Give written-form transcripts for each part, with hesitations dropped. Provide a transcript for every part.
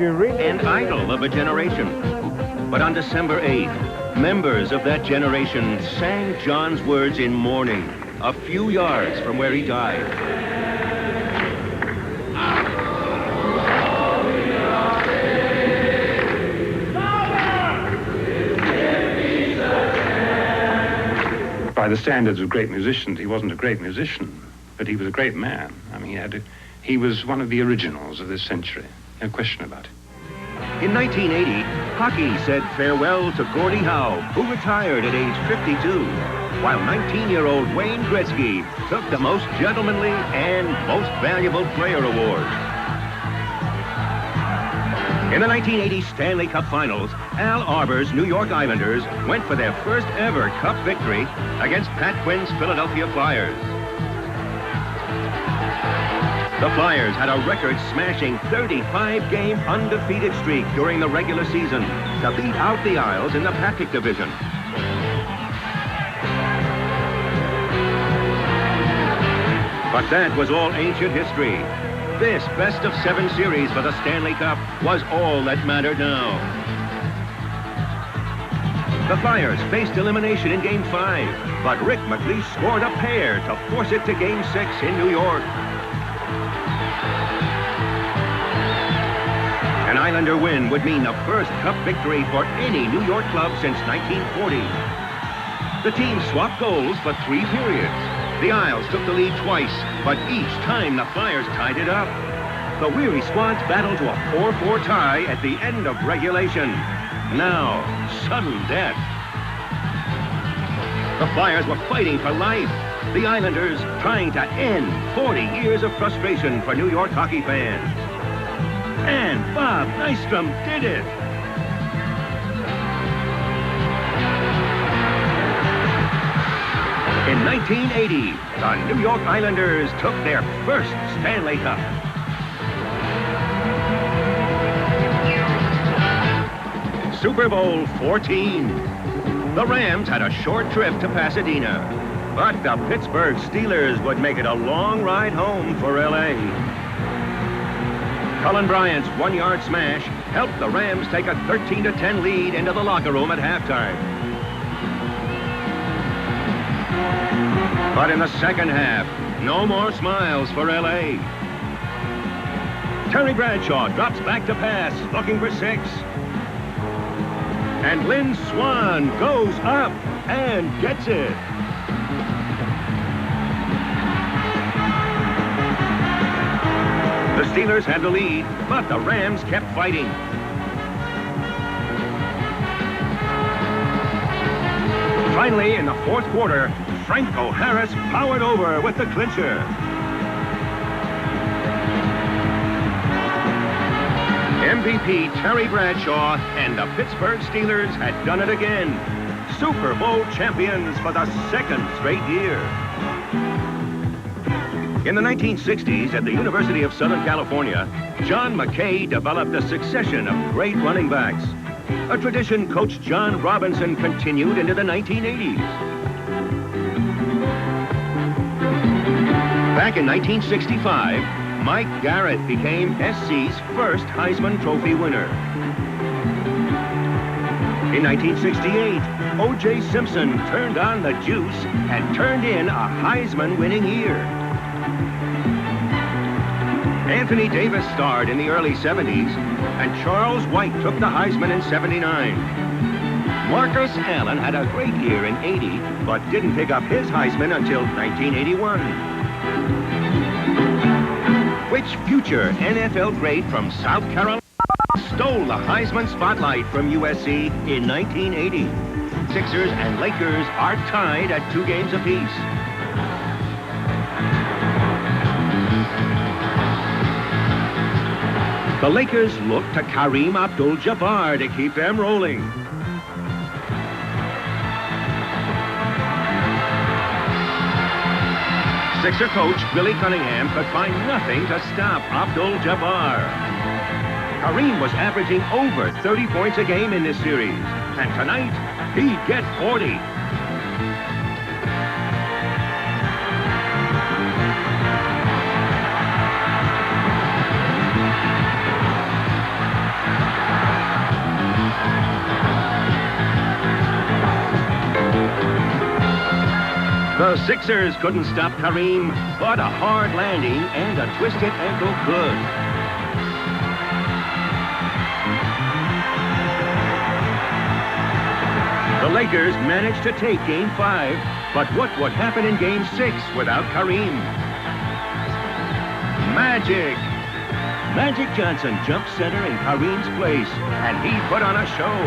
and idol of a generation. But on December 8th, members of that generation sang John's words in mourning a few yards from where he died. By the standards of great musicians, he wasn't a great musician, but he was a great man. I mean, he was one of the originals of this century. No question about it. In 1980, hockey said farewell to Gordie Howe, who retired at age 52, while 19-year-old Wayne Gretzky took the Most Gentlemanly and Most Valuable Player award. In the 1980 Stanley Cup Finals, Al Arbour's New York Islanders went for their first ever Cup victory against Pat Quinn's Philadelphia Flyers. The Flyers had a record-smashing 35-game undefeated streak during the regular season to beat out the Isles in the Patrick Division. But that was all ancient history. This best-of-7 series for the Stanley Cup was all that mattered now. The Flyers faced elimination in Game 5, but Rick McLeish scored a pair to force it to Game 6 in New York. An Islander win would mean the first Cup victory for any New York club since 1940. The team swapped goals for 3 periods. The Isles took the lead twice, but each time the Flyers tied it up. The weary squads battled to a 4-4 tie at the end of regulation. Now, sudden death. The Flyers were fighting for life. The Islanders trying to end 40 years of frustration for New York hockey fans. And Bob Nystrom did it. In 1980, the New York Islanders took their first Stanley Cup. Super Bowl XIV. The Rams had a short trip to Pasadena, but the Pittsburgh Steelers would make it a long ride home for L.A. Cullen Bryant's 1-yard smash helped the Rams take a 13-10 lead into the locker room at halftime. But in the second half, no more smiles for L.A. Terry Bradshaw drops back to pass, looking for 6. And Lynn Swann goes up and gets it. The Steelers had the lead, but the Rams kept fighting. Finally, in the fourth quarter, Franco Harris powered over with the clincher. MVP Terry Bradshaw and the Pittsburgh Steelers had done it again. Super Bowl champions for the 2nd straight year. In the 1960s, at the University of Southern California, John McKay developed a succession of great running backs, a tradition Coach John Robinson continued into the 1980s. Back in 1965, Mike Garrett became SC's first Heisman Trophy winner. In 1968, O.J. Simpson turned on the juice and turned in a Heisman-winning year. Anthony Davis starred in the early 70s, and Charles White took the Heisman in 79. Marcus Allen had a great year in 80, but didn't pick up his Heisman until 1981. Which future NFL great from South Carolina stole the Heisman spotlight from USC in 1980? Sixers and Lakers are tied at 2 games apiece. The Lakers look to Kareem Abdul-Jabbar to keep them rolling. Sixer coach Billy Cunningham could find nothing to stop Abdul-Jabbar. Kareem was averaging over 30 points a game in this series, and tonight, he'd get 40. Sixers couldn't stop Kareem, but a hard landing and a twisted ankle could. The Lakers managed to take Game 5, but what would happen in Game 6 without Kareem? Magic! Magic Johnson jumped center in Kareem's place, and he put on a show,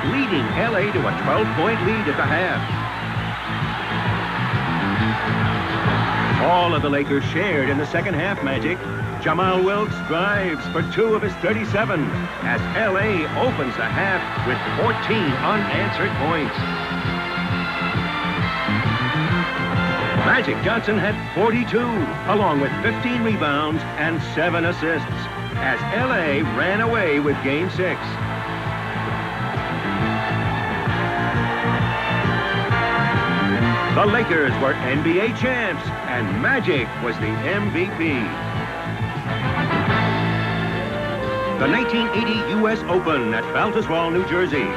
leading LA to a 12-point lead at the half. All of the Lakers shared in the second half magic. Jamal Wilkes drives for 2 of his 37 as LA opens the half with 14 unanswered points. Magic Johnson had 42, along with 15 rebounds and 7 assists, as LA ran away with Game 6. The Lakers were NBA champs, and Magic was the MVP. The 1980 U.S. Open at Baltusrol, New Jersey.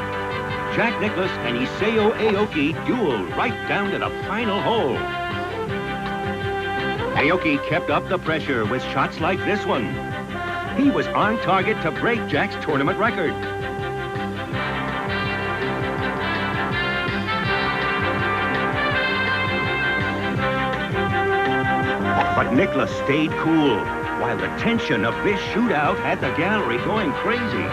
Jack Nicklaus and Isao Aoki dueled right down to the final hole. Aoki kept up the pressure with shots like this one. He was on target to break Jack's tournament record. But Nicklaus stayed cool, while the tension of this shootout had the gallery going crazy.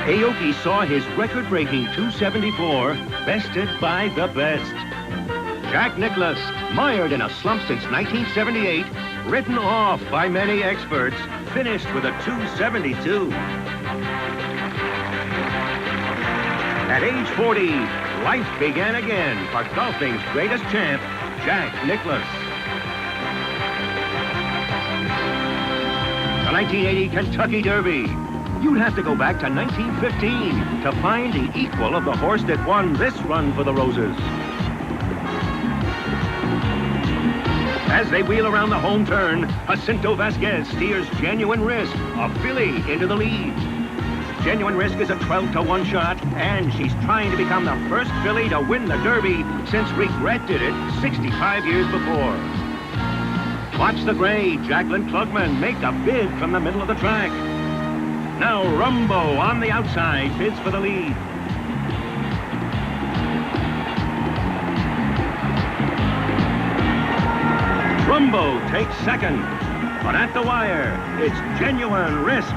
Aoki saw his record-breaking 274 bested by the best. Jack Nicklaus, mired in a slump since 1978, written off by many experts, finished with a 272. At age 40, life began again for golfing's greatest champ, Jack Nicklaus. The 1980 Kentucky Derby. You'd have to go back to 1915 to find the equal of the horse that won this run for the Roses. As they wheel around the home turn, Jacinto Vasquez steers Genuine Risk, a filly, into the lead. Genuine Risk is a 12-to-1 shot, and she's trying to become the first filly to win the Derby since Regret did it 65 years before. Watch the gray Jacqueline Klugman make a bid from the middle of the track. Now Rumbo on the outside bids for the lead. Rumbo takes second, but at the wire, it's Genuine Risk.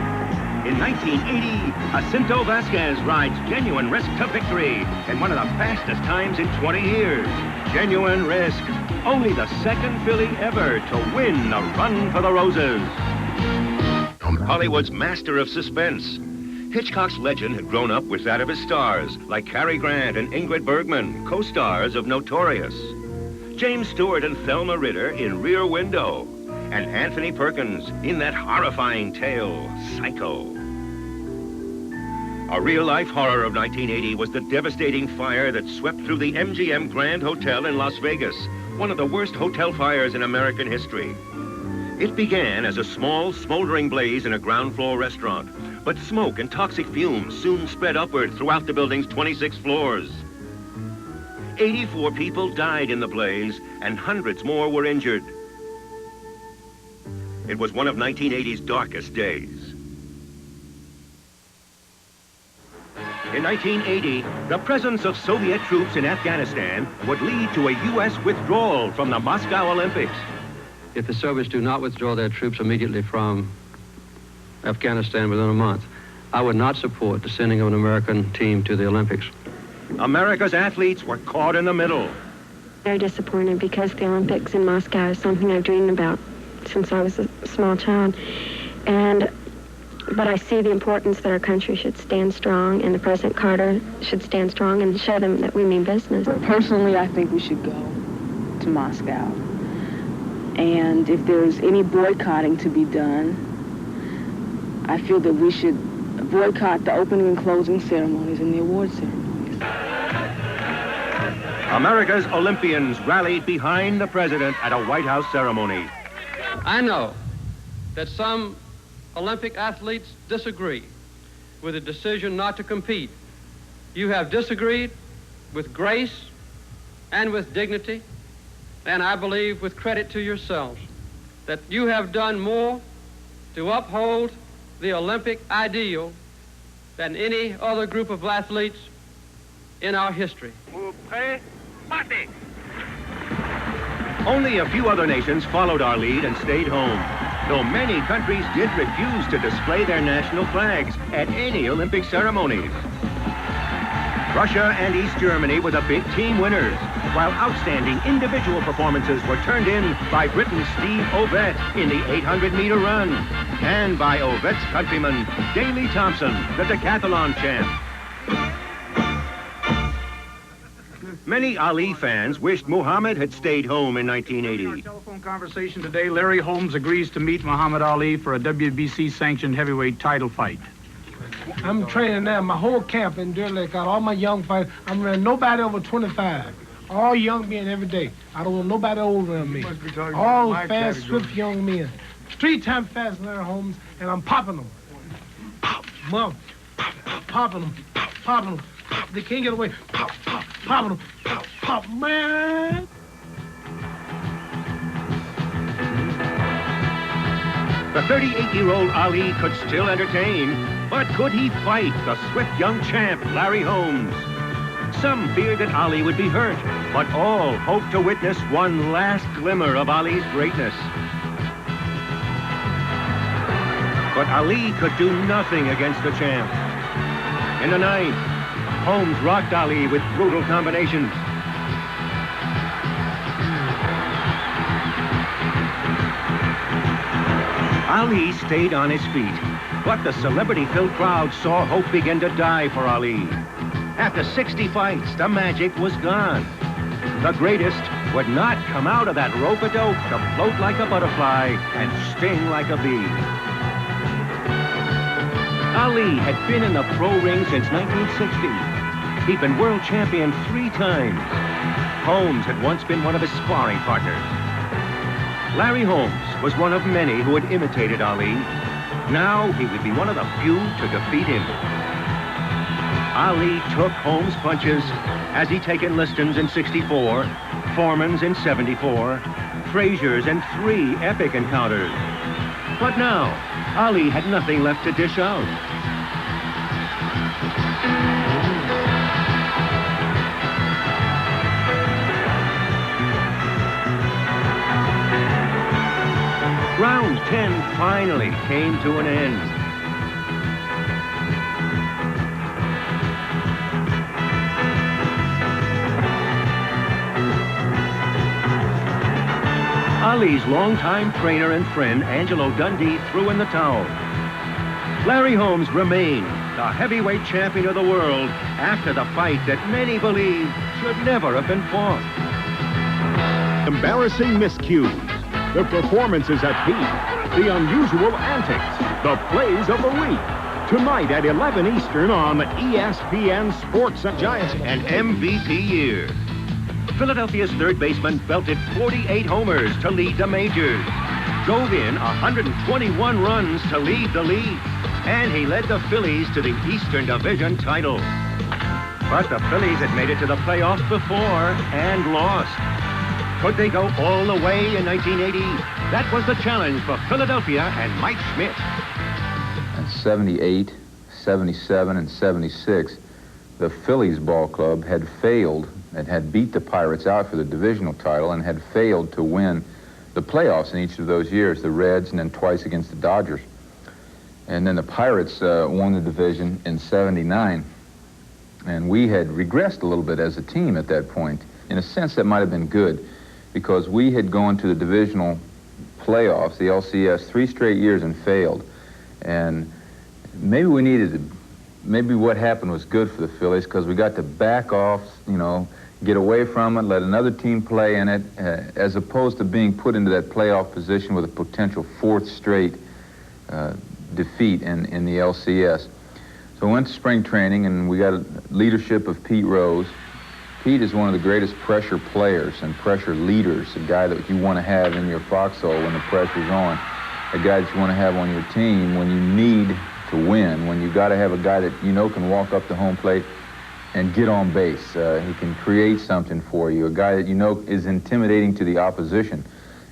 In 1980, Jacinto Vasquez rides Genuine Risk to victory in one of the fastest times in 20 years. Genuine Risk, only the second filly ever to win the Run for the Roses. Hollywood's master of suspense. Hitchcock's legend had grown up with that of his stars, like Cary Grant and Ingrid Bergman, co-stars of Notorious. James Stewart and Thelma Ritter in Rear Window, and Anthony Perkins in that horrifying tale, Psycho. A real-life horror of 1980 was the devastating fire that swept through the MGM Grand Hotel in Las Vegas, one of the worst hotel fires in American history. It began as a small, smoldering blaze in a ground-floor restaurant, but smoke and toxic fumes soon spread upward throughout the building's 26 floors. 84 people died in the blaze, and hundreds more were injured. It was one of 1980's darkest days. In 1980, the presence of Soviet troops in Afghanistan would lead to a U.S. withdrawal from the Moscow Olympics. If the Soviets do not withdraw their troops immediately from Afghanistan within a month, I would not support the sending of an American team to the Olympics. America's athletes were caught in the middle. Very disappointed because the Olympics in Moscow is something I've dreamed about since I was a small child. But I see the importance that our country should stand strong, and the President Carter should stand strong and show them that we mean business. Personally, I think we should go to Moscow. And if there's any boycotting to be done, I feel that we should boycott the opening and closing ceremonies and the award ceremonies. America's Olympians rallied behind the president at a White House ceremony. I know that some Olympic athletes disagree with the decision not to compete You have disagreed with grace and with dignity, and I believe with credit to yourselves, that you have done more to uphold the Olympic ideal than any other group of athletes in our history. Only a few other nations followed our lead and stayed home, though many countries did refuse to display their national flags at any Olympic ceremonies. Russia and East Germany were the big team winners, while outstanding individual performances were turned in by Britain's Steve Ovett in the 800-meter run, and by Ovett's countryman, Daley Thompson, the decathlon champ. Many Ali fans wished Muhammad had stayed home in 1980. In our telephone conversation today, Larry Holmes agrees to meet Muhammad Ali for a WBC-sanctioned heavyweight title fight. I'm training now. My whole camp in Deer Lake, got all my young fighters. I'm running nobody over 25. All young men every day. I don't want nobody older than me. All fast, swift young men. 3 times faster than Larry Holmes, and I'm popping them. Pop, mom, pop, pop, popping them, pop, popping them. Pop. They can't get away. Pop, pop, popping them, pop, pop, man. The 38-year-old Ali could still entertain, but could he fight the swift young champ, Larry Holmes? Some feared that Ali would be hurt, but all hoped to witness one last glimmer of Ali's greatness. But Ali could do nothing against the champ. In the ninth, Holmes rocked Ali with brutal combinations. Ali stayed on his feet, but the celebrity-filled crowd saw hope begin to die for Ali. After 60 fights, the magic was gone. The greatest would not come out of that rope-a-dope to float like a butterfly and sting like a bee. Ali had been in the pro ring since 1960. He'd been world champion 3 times. Holmes had once been one of his sparring partners. Larry Holmes was one of many who had imitated Ali. Now he would be one of the few to defeat him. Ali took Holmes' punches as he'd taken Liston's in 64, Foreman's in 74, Frazier's in 3 epic encounters. But now, Ali had nothing left to dish out. Round 10 finally came to an end. Ali's longtime trainer and friend, Angelo Dundee, threw in the towel. Larry Holmes remained the heavyweight champion of the world after the fight that many believed should never have been fought. Embarrassing miscues, the performances at peak, the unusual antics, the plays of the week. Tonight at 11 Eastern on ESPN Sports Giants. An MVP year. Philadelphia's third baseman belted 48 homers to lead the majors, drove in 121 runs to lead the league, and he led the Phillies to the Eastern Division title. But the Phillies had made it to the playoffs before and lost. Could they go all the way in 1980? That was the challenge for Philadelphia and Mike Schmidt. In 78, 77, and 76, the Phillies ball club had failed and had beat the Pirates out for the divisional title and had failed to win the playoffs in each of those years, the Reds and then twice against the Dodgers. And then the Pirates won the division in 79. And we had regressed a little bit as a team at that point. In a sense, that might have been good because we had gone to the divisional playoffs, the LCS, 3 straight years and failed. And maybe we needed to, maybe what happened was good for the Phillies because we got to back off, you know, get away from it, let another team play in it, as opposed to being put into that playoff position with a potential 4th straight defeat in the LCS. So we went to spring training, and we got leadership of Pete Rose. Pete is one of the greatest pressure players and pressure leaders, a guy that you want to have in your foxhole when the pressure's on, a guy that you want to have on your team when you need to win, when you got to have a guy that you know can walk up to home plate and get on base. He can create something for you, a guy that you know is intimidating to the opposition.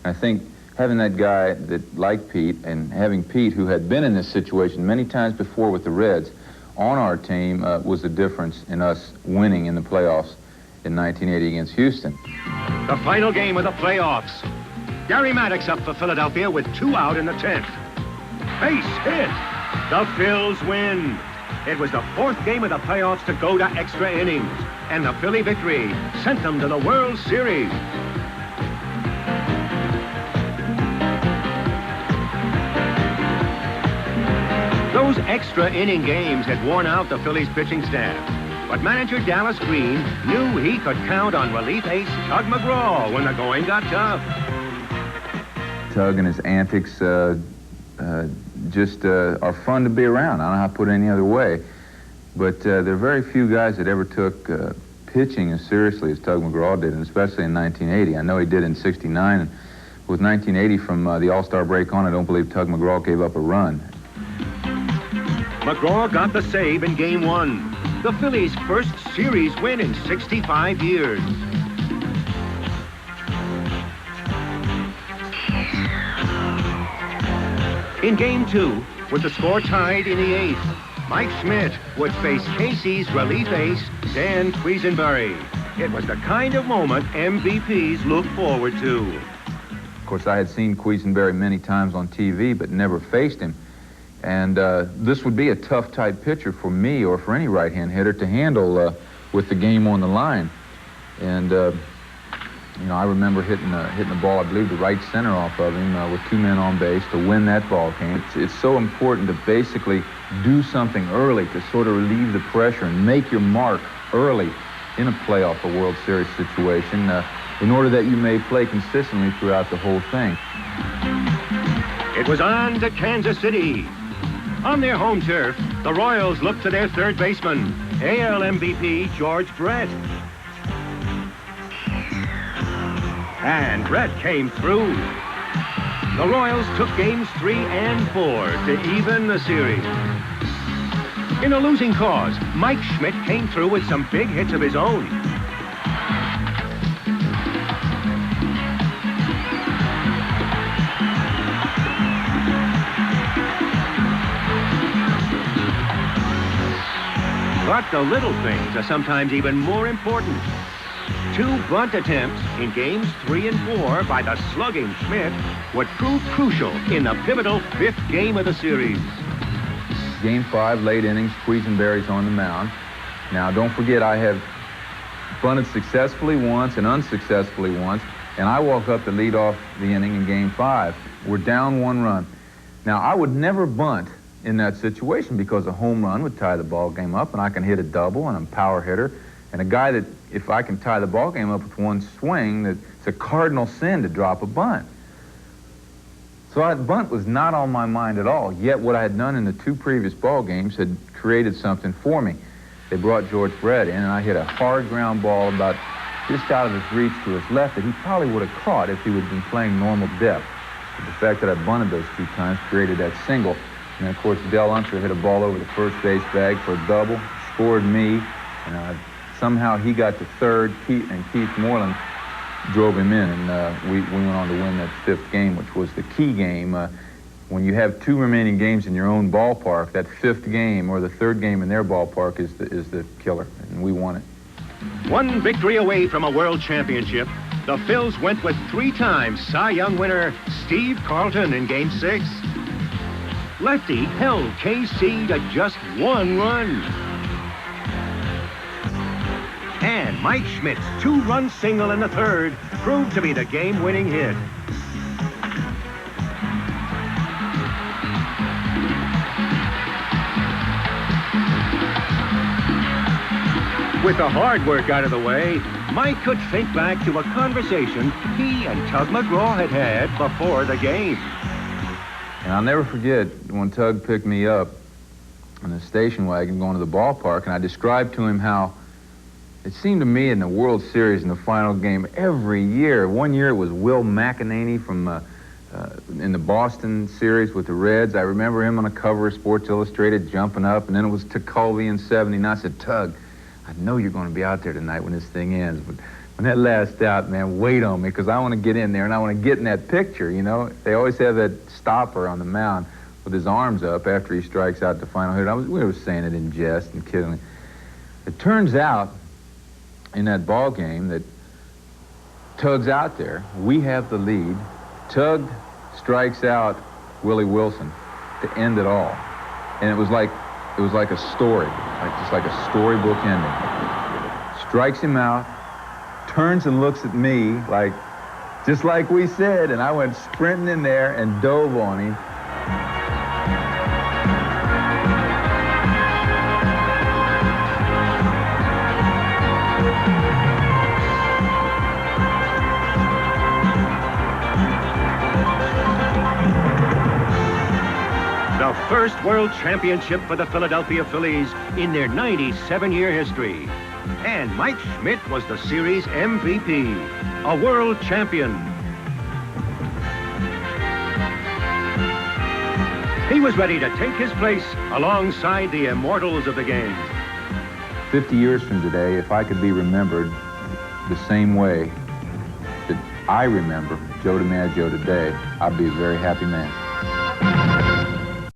And I think having that guy that like Pete, and having Pete, who had been in this situation many times before with the Reds, on our team was the difference in us winning in the playoffs in 1980 against Houston. The final game of the playoffs. Gary Maddox up for Philadelphia with 2 out in the 10th. Base hit. The Phils win. It was the 4th game of the playoffs to go to extra innings, and the Philly victory sent them to the World Series. Those extra inning games had worn out the Phillies pitching staff, but manager Dallas Green knew he could count on relief ace Tug McGraw when the going got tough. Tug and his antics just are fun to be around. I don't know how to put it any other way. But there are very few guys that ever took pitching as seriously as Tug McGraw did, and especially in 1980. I know he did in '69. And with 1980 from the All-Star break on, I don't believe Tug McGraw gave up a run. McGraw got the save in Game 1, the Phillies' first series win in 65 years. In Game 2, with the score tied in the 8th, Mike Schmidt would face Casey's relief ace, Dan Quisenberry. It was the kind of moment MVPs look forward to. Of course, I had seen Quisenberry many times on TV, but never faced him. And this would be a tough-type pitcher for me or for any right-hand hitter to handle with the game on the line. And, you know, I remember hitting the ball, I believe, to right center off of him with 2 men on base to win that ball game. It's so important to basically do something early to sort of relieve the pressure and make your mark early in a playoff or World Series situation in order that you may play consistently throughout the whole thing. It was on to Kansas City. On their home turf, the Royals looked to their third baseman, AL MVP George Brett. And Brett came through. The Royals took games 3 and 4 to even the series. In a losing cause, Mike Schmidt came through with some big hits of his own. But the little things are sometimes even more important. 2 bunt attempts in games 3 and 4 by the slugging Schmidt would prove crucial in the pivotal 5th game of the series. Game 5, late innings, Quisenberry's on the mound. Now, don't forget, I have bunted successfully once and unsuccessfully once, and I walk up to lead off the inning in Game 5. We're down 1 run. Now, I would never bunt in that situation because a home run would tie the ball game up, and I can hit a double, and I'm a power hitter. And a guy that, if I can tie the ball game up with 1 swing, it's a cardinal sin to drop a bunt. So that bunt was not on my mind at all. Yet what I had done in the 2 previous ball games had created something for me. They brought George Brett in, and I hit a hard ground ball about just out of his reach to his left that he probably would have caught if he would have been playing normal depth. But the fact that I bunted those 2 times created that single. And of course, Del Unser hit a ball over the first base bag for a double, scored me, and somehow he got to third. Keith Moreland drove him in, and we went on to win that 5th game, which was the key game. When you have 2 remaining games in your own ballpark, that 5th game or the 3rd game in their ballpark is the killer, and we won it. 1 victory away from a world championship, the Phils went with 3-time Cy Young winner Steve Carlton in Game 6. Lefty held KC to just 1 run. And Mike Schmidt's 2-run single in the 3rd proved to be the game-winning hit. With the hard work out of the way, Mike could think back to a conversation he and Tug McGraw had had before the game. And I'll never forget when Tug picked me up in the station wagon going to the ballpark, and I described to him how it seemed to me in the World Series in the final game every year. One year it was Will McEnany from in the Boston series with the Reds. I remember him on the cover of Sports Illustrated jumping up, and then it was Tekulve in '70. And I said, Tug, I know you're going to be out there tonight when this thing ends, but when that last out, man, wait on me, because I want to get in there and I want to get in that picture, you know? They always have that stopper on the mound with his arms up after he strikes out the final hit. We were saying it in jest and kidding. It turns out in that ball game that Tug's out there. We have the lead. Tug strikes out Willie Wilson to end it all. And it was like a story, just like a storybook ending. Strikes him out, turns and looks at me like, just like we said, and I went sprinting in there and dove on him. The first world championship for the Philadelphia Phillies in their 97-year history. And Mike Schmidt was the series MVP, a world champion. He was ready to take his place alongside the immortals of the game. 50 years from today, if I could be remembered the same way that I remember Joe DiMaggio today, I'd be a very happy man.